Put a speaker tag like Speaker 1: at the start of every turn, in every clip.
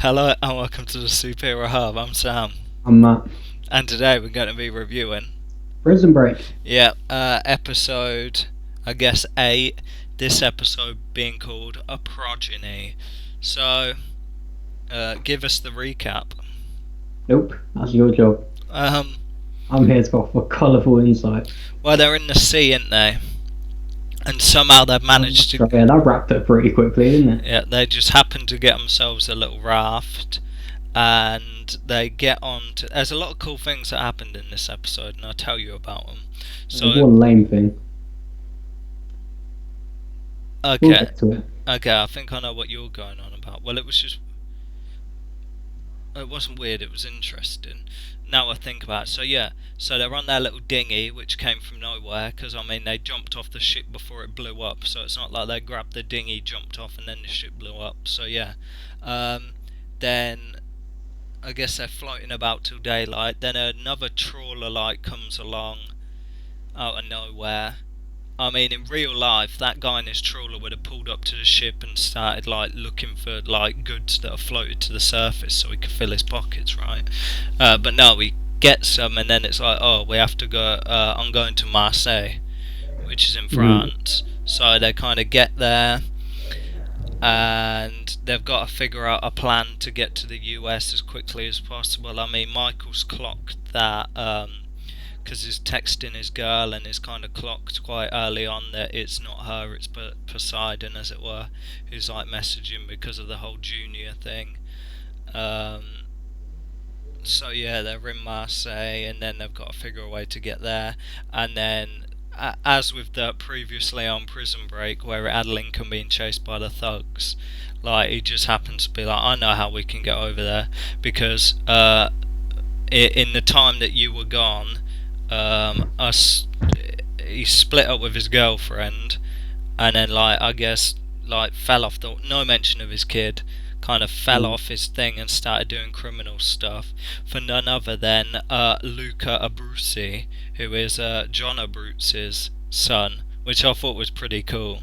Speaker 1: Hello and welcome to the Superhero Hub. I'm Sam,
Speaker 2: I'm
Speaker 1: and today we're going to be reviewing,
Speaker 2: Prison Break.
Speaker 1: episode, I guess 8. This episode being called a Progeny. So, give us the recap.
Speaker 2: Nope, that's your job.
Speaker 1: Um,
Speaker 2: I'm here to offer colourful insight.
Speaker 1: well, they're in the sea, aren't they? And somehow they've managed to.
Speaker 2: Yeah, that wrapped up pretty quickly, didn't it?
Speaker 1: Yeah, they just happened to get themselves a little raft, and they get on to. There's a lot of cool things that happened in this episode, and I'll tell you about them.
Speaker 2: There's
Speaker 1: So,
Speaker 2: one lame thing. We'll
Speaker 1: okay,
Speaker 2: get to it.
Speaker 1: okay, I think I know what you're going on about. Well, it wasn't weird, it was interesting. Now I think about it. So, yeah, so they're on their little dinghy, which came from nowhere, because, I mean, they jumped off the ship before it blew up, so it's not like they grabbed the dinghy, jumped off, and then the ship blew up. So, yeah. Then, I guess they're floating about till daylight. Then another trawler, comes along out of nowhere. I mean, in real life, that guy in his trawler would have pulled up to the ship and started looking for goods that are floated to the surface, so he could fill his pockets, right? But no, he gets some, and then it's like, oh, we have to go. I'm going to Marseille, which is in France. So they kind of get there, and they've got to figure out a plan to get to the US as quickly as possible. I mean, Michael's clocked that. Because he's texting his girl and is kind of clocked quite early on that it's not her, it's Poseidon, as it were, who's messaging because of the whole junior thing. So yeah, they're in Marseille, and then they've got to figure a way to get there, and then as with the previously on Prison Break, where it had Lincoln being chased by the thugs, he just happens to be like, I know how we can get over there, because in the time that you were gone, he split up with his girlfriend, and then I guess fell off the no mention of his kid, kind of fell off his thing and started doing criminal stuff for none other than Luca Abruzzi, who is John Abruzz's son, which I thought was pretty cool.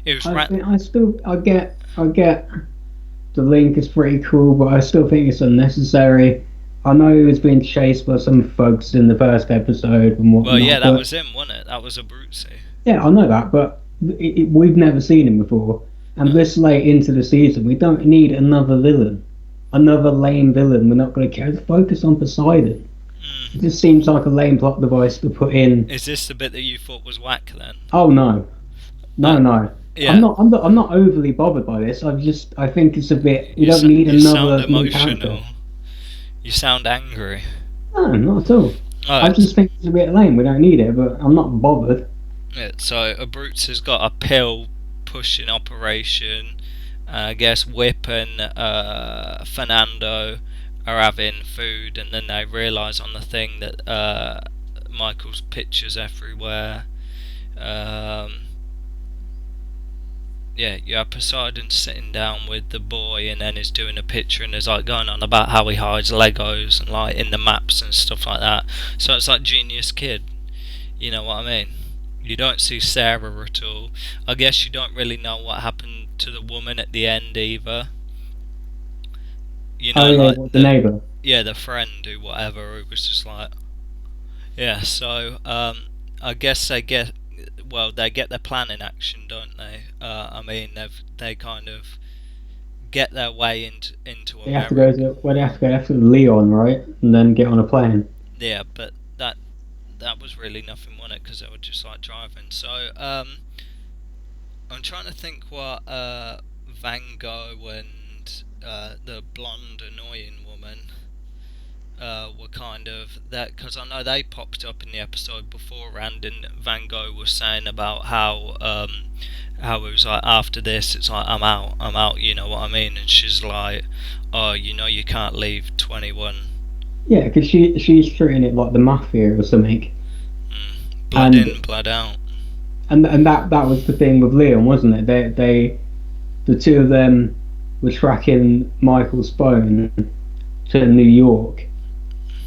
Speaker 1: It was
Speaker 2: I get the link is pretty cool, but I still think it's unnecessary. I know he was being chased by some thugs in the first episode and whatnot.
Speaker 1: Well, yeah, that was him, wasn't it? That was Abruzzi.
Speaker 2: Yeah, I know that, but we've never seen him before. And this late into the season, we don't need another villain. Another lame villain. We're not going to care. Focus on Poseidon. It just seems like a lame plot device to put in.
Speaker 1: Is this the bit that you thought was whack then?
Speaker 2: Oh no, no.
Speaker 1: Yeah.
Speaker 2: I'm not overly bothered by this. I think it's a bit. We don't need
Speaker 1: you
Speaker 2: another
Speaker 1: sound emotional.
Speaker 2: character.
Speaker 1: You sound angry.
Speaker 2: No, not at all. I just think it's a bit lame. We don't need it, but I'm not bothered.
Speaker 1: Yeah, so Abruzzi has got a pill pushing operation. I guess Whip and Fernando are having food, and then they realise on the thing that Michael's pictures everywhere. Yeah, you have Poseidon sitting down with the boy, and then he's doing a picture, and there's going on about how he hides Legos and in the maps and stuff like that. So it's Genius Kid. You know what I mean? You don't see Sarah at all. I guess you don't really know what happened to the woman at the end either. You know,
Speaker 2: the neighbour.
Speaker 1: Yeah, the friend who was just yeah. So I guess they get their plan in action, don't they? I mean, they kind of get their way into
Speaker 2: They have to go to Leon, right, and then get on a plane.
Speaker 1: Yeah, but that was really nothing, wasn't it? Because they were just driving. So I'm trying to think what Van Gogh and the blonde annoying woman were kind of that, because I know they popped up in the episode beforehand, and Van Gogh was saying about how it was after this it's I'm out, you know what I mean, and she's like, oh, you can't leave 21.
Speaker 2: Yeah, because she's treating it like the mafia or something.
Speaker 1: Blood in, blood out.
Speaker 2: And that was the thing with Leon, wasn't it? The two of them were tracking Michael's phone to New York,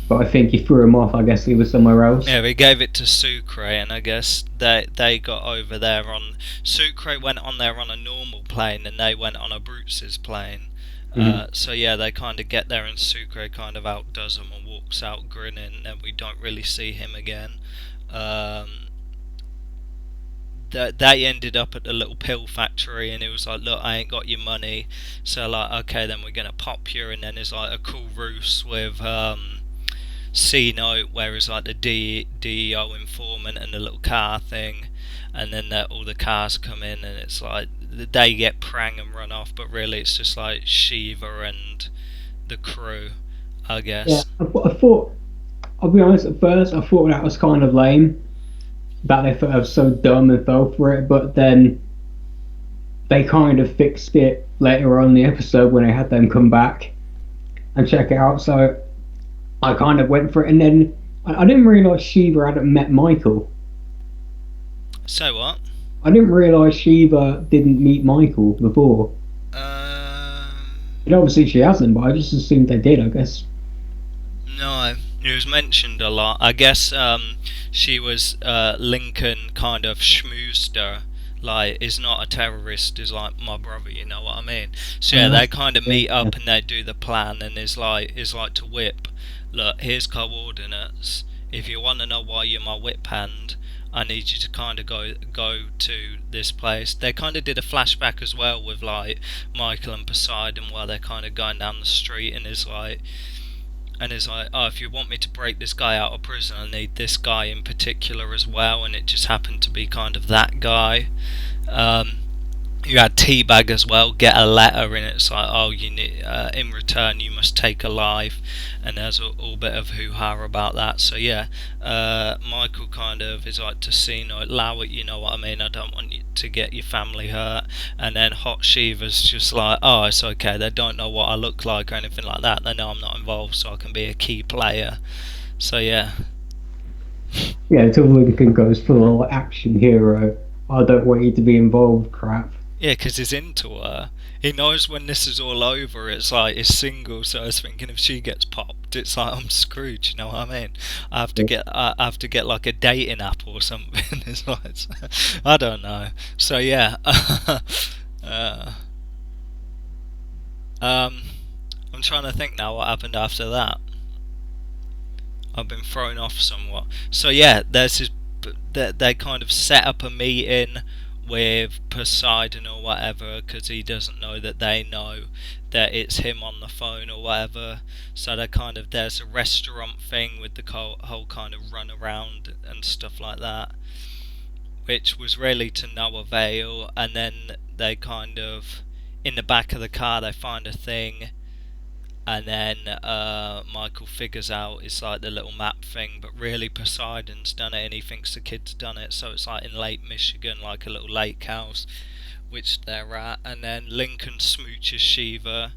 Speaker 2: but I think he threw him off. I guess he was somewhere else.
Speaker 1: Yeah, we gave it to Sucre, and I guess they got over there on. Sucre went on there on a normal plane, and they went on Abruzz's plane. So yeah, they kind of get there and Sucre kind of outdoes them and walks out grinning, and we don't really see him again. Um, they ended up at the little pill factory, and it was like, look, I ain't got your money, so like, okay, then we're gonna pop you. And then there's like a cool ruse with C-Note, where it's like the DEO informant and the little car thing, and then all the cars come in, and it's like they get prang and run off, but really it's just like Sheba and the crew, I
Speaker 2: Yeah,
Speaker 1: guess.
Speaker 2: I thought. I'll be honest. At first, I thought that was kind of lame. That they thought I was so dumb and fell for it, but then they kind of fixed it later on in the episode when they had them come back and check it out. So I kind of went for it, and then I didn't realise Sheba hadn't met Michael.
Speaker 1: So what?
Speaker 2: I didn't realise Sheba didn't meet Michael before.
Speaker 1: Um,
Speaker 2: And obviously she hasn't, but I just assumed they did. I guess.
Speaker 1: no, it was mentioned a lot. I guess she was Lincoln kind of schmoozed her. Like, is not a terrorist, is like my brother, you know what I mean? So yeah, they kind of meet
Speaker 2: Yeah.
Speaker 1: up and they do the plan, and is like to whip. Look, here's coordinates. If you want to know why you're my whip hand, I need you to kind of go to this place. They kind of did a flashback as well with like Michael and Poseidon, while they're kind of going down the street, and is like, oh, if you want me to break this guy out of prison, I need this guy in particular as well, and it just happened to be kind of that guy. Um, you had Teabag as well, get a letter, and it's like, oh, you need, in return you must take a life, and there's all bit of hoo-ha about that. So yeah, Michael kind of is like to see, no, allow it, you know what I mean, I don't want you to get your family hurt. And then Hot Shiva's just like, oh, it's okay, they don't know what I look like or anything like that, they know I'm not involved, so I can be a key player. So yeah.
Speaker 2: Yeah, until Lincoln goes full action hero. I don't want you to be involved. Crap.
Speaker 1: Yeah, because he's into her. He knows when this is all over, it's like he's single. So I was thinking, if she gets popped, it's like I'm screwed. You know what I mean? I have to get like a dating app or something. It's like, I don't know. So yeah, uh, um, I'm trying to think now what happened after that. I've been thrown off somewhat. So yeah, there's this. They kind of set up a meeting with Poseidon or whatever, because he doesn't know that they know that it's him on the phone or whatever. So they kind of, there's a restaurant thing with the whole kind of run around and stuff like that, which was really to no avail. And then they kind of, in the back of the car, they find a thing, and then Michael figures out it's like the little map thing, but really Poseidon's done it, and he thinks the kid's done it. So it's like in Lake Michigan, like a little lake house, which they're at. And then Lincoln smooches Shiva,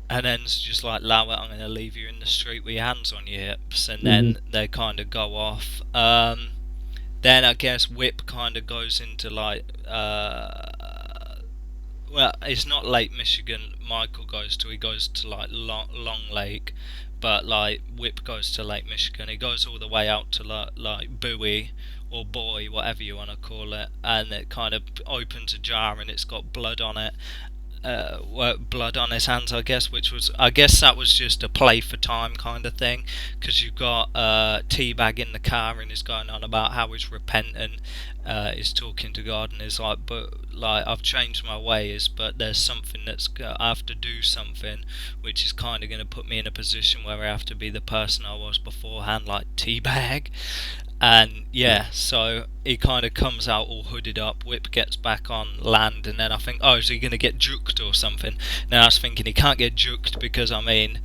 Speaker 1: and then's just like, allow it, I'm going to leave you in the street with your hands on your hips. And then they kind of go off. Then I guess Whip kind of goes into like well, it's not Lake Michigan. Michael goes to. He goes to like Long Lake, but like Whip goes to Lake Michigan. He goes all the way out to like Bowie or Boy, whatever you want to call it, and it kind of opens a jar and it's got blood on it. Blood on his hands, I guess, I guess that was just a play for time kind of thing, because you've got Teabag in the car and he's going on about how he's repentant, he's talking to God and he's like, but like, I've changed my ways, but there's something I have to do something, which is kind of going to put me in a position where I have to be the person I was beforehand, like Teabag. And yeah, so he kind of comes out all hooded up. Whip gets back on land, and then I think, oh, is he going to get juked or something? Now I was thinking he can't get juked, because I mean,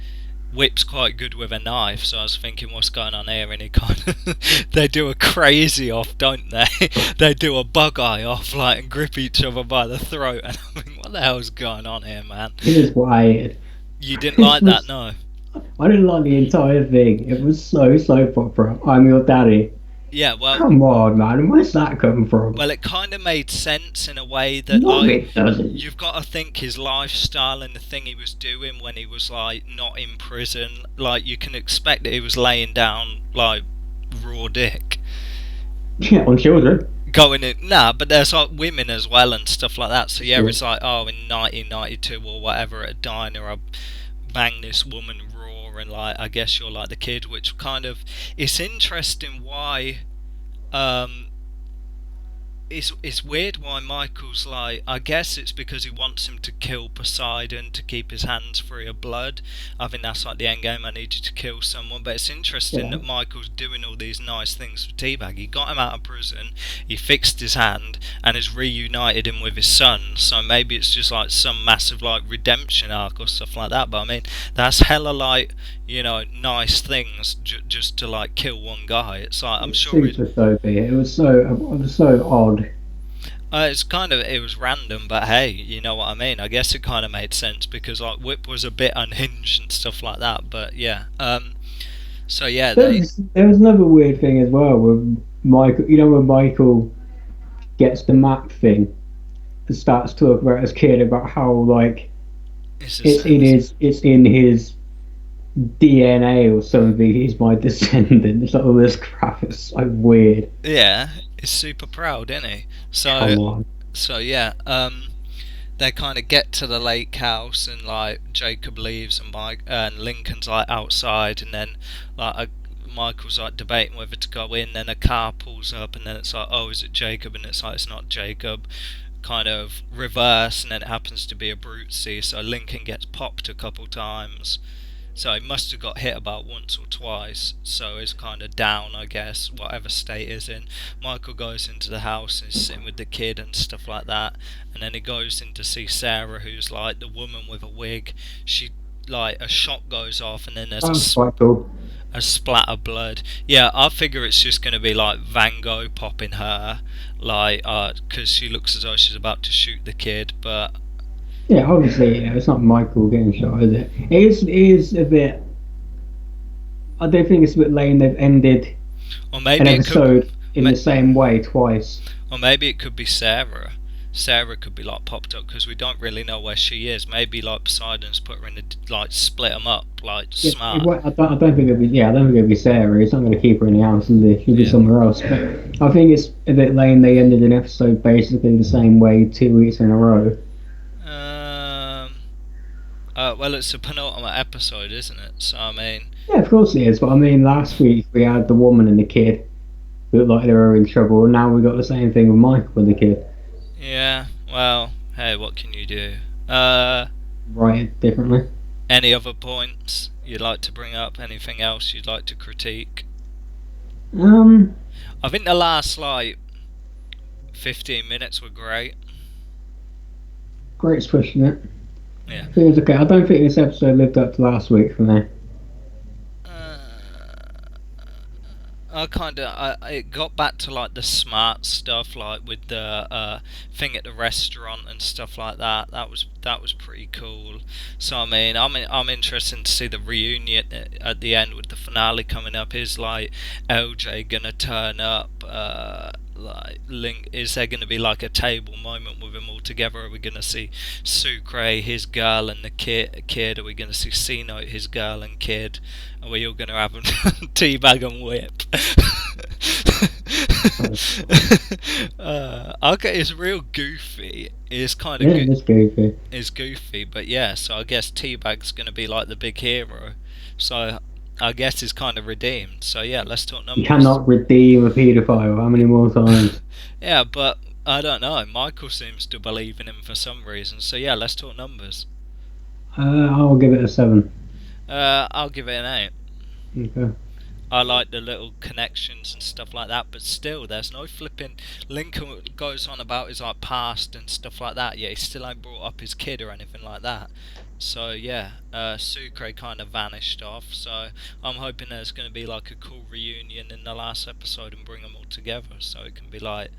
Speaker 1: Whip's quite good with a knife. So I was thinking, what's going on here? And he kind of they do a crazy off, don't they? They do a bug eye off, like, and grip each other by the throat. And I think, what the hell's going on here, man?
Speaker 2: It is wired.
Speaker 1: You didn't like that, no?
Speaker 2: I didn't like the entire thing. It was so opera. I'm your daddy.
Speaker 1: Yeah, well,
Speaker 2: come on, man. Where's that come from?
Speaker 1: Well, it kind of made sense in a way that,
Speaker 2: no,
Speaker 1: like,
Speaker 2: it doesn't.
Speaker 1: You've got to think his lifestyle and the thing he was doing when he was like not in prison. Like, you can expect that he was laying down like raw dick.
Speaker 2: Yeah, on children.
Speaker 1: going in. Nah, but there's like women as well and stuff like that. So yeah,
Speaker 2: Sure.
Speaker 1: it's like, oh, in 1992 or whatever at a diner, I banged this woman raw, and like I guess you're like the kid, which kind of it's interesting why um it's weird why Michael's like. I guess it's because he wants him to kill Poseidon to keep his hands free of blood. I think that's like the end game. I need you to kill someone. But it's interesting
Speaker 2: Yeah.
Speaker 1: that Michael's doing all these nice things for Teabag. He got him out of prison. He fixed his hand and has reunited him with his son. So maybe it's just like some massive like redemption arc or stuff like that. But I mean, that's hella like, nice things just to like kill one guy. It's like I'm
Speaker 2: It's
Speaker 1: sure it.
Speaker 2: super soapy. It was so odd.
Speaker 1: It was random, but hey, you know what I mean. I guess it kind of made sense because like Whip was a bit unhinged and stuff like that. But yeah, so yeah, they.
Speaker 2: There was another weird thing as well with Michael. You know when Michael gets the map thing and starts talking about his kid about how like
Speaker 1: It's the
Speaker 2: it's
Speaker 1: same
Speaker 2: in
Speaker 1: as.
Speaker 2: his DNA or something. He's my descendant. It's like all this crap. It's so weird.
Speaker 1: Yeah, he's super proud, isn't he? So
Speaker 2: Come on.
Speaker 1: so yeah, they kind of get to the lake house and like Jacob leaves and Mike and Lincoln's like outside, and then like Michael's like debating whether to go in. Then a car pulls up, and then it's like, oh, is it Jacob? And it's like, it's not Jacob. Kind of reverse, and then it happens to be Abruzzi. So Lincoln gets popped a couple times. So he must have got hit about once or twice. So he's kind of down, I guess, whatever state he's in. Michael goes into the house and is sitting with the kid and stuff like that. And then he goes in to see Sarah, who's like the woman with a wig. She, like, a shot goes off, and then there's
Speaker 2: That was quite cool.
Speaker 1: a splat of blood. Yeah, I figure it's just going to be like Van Gogh popping her, like, because she looks as though she's about to shoot the kid, but.
Speaker 2: Yeah, obviously, it's not Michael getting shot, is it? It is a bit. I don't think it's a bit lame. They've ended
Speaker 1: Or
Speaker 2: an
Speaker 1: maybe it could.
Speaker 2: episode in the same way twice.
Speaker 1: Or maybe it could be Sarah. Sarah could be like popped up because we don't really know where she is. Maybe like Poseidon's put her in like split them up like
Speaker 2: Yeah,
Speaker 1: smart.
Speaker 2: I don't think it'd be. Yeah, I don't think it'd be Sarah. He's not going to keep her in the house, is he? She'll be
Speaker 1: Yeah.
Speaker 2: somewhere else. But I think it's a bit lame. They ended an episode basically the same way 2 weeks in a row.
Speaker 1: Um. Well, it's a penultimate episode, isn't it? So I mean,
Speaker 2: Yeah, of course it is. But I mean, last week we had the woman and the kid who looked like they were in trouble. And now we got the same thing with Michael and the kid.
Speaker 1: yeah. Well, hey, what can you do?
Speaker 2: Write it differently.
Speaker 1: Any other points you'd like to bring up? Anything else you'd like to critique?
Speaker 2: Um,
Speaker 1: I think the last like 15 minutes were great.
Speaker 2: Great's pushing it.
Speaker 1: Yeah.
Speaker 2: It was okay. I don't think this episode lived up to last week for me.
Speaker 1: Uh, it got back to like the smart stuff, like with the thing at the restaurant and stuff like that. That was pretty cool. So I mean, I'm interested to see the reunion at the end with the finale coming up. Is like LJ gonna turn up? Like Link, is there gonna be like a table moment with them all together? Are we gonna see Sucre, his girl, and the kid? Are we gonna see C-Note, his girl and kid? Are we all gonna have them teabag and whip? Okay, it's real goofy. It's kind of
Speaker 2: Yeah, it's goofy.
Speaker 1: It's goofy, but yeah. So I guess Teabag's gonna be like the big hero. So I guess he's kind of redeemed. So yeah, let's talk
Speaker 2: You
Speaker 1: numbers.
Speaker 2: cannot redeem a paedophile. How many more times?
Speaker 1: Yeah, but I don't know. Michael seems to believe in him for some reason. So yeah, let's talk numbers.
Speaker 2: I'll give it a 7.
Speaker 1: I'll give it an 8.
Speaker 2: Okay.
Speaker 1: I like the little connections and stuff like that, but still, there's no flipping. Lincoln goes on about his like past and stuff like that. Yeah, he still ain't brought up his kid or anything like that. So yeah, Sucre kind of vanished off. So I'm hoping there's going to be like a cool reunion in the last episode and bring them all together, so it can be like,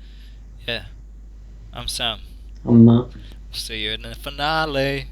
Speaker 1: yeah. I'm Sam.
Speaker 2: I'm not.
Speaker 1: See you in the finale.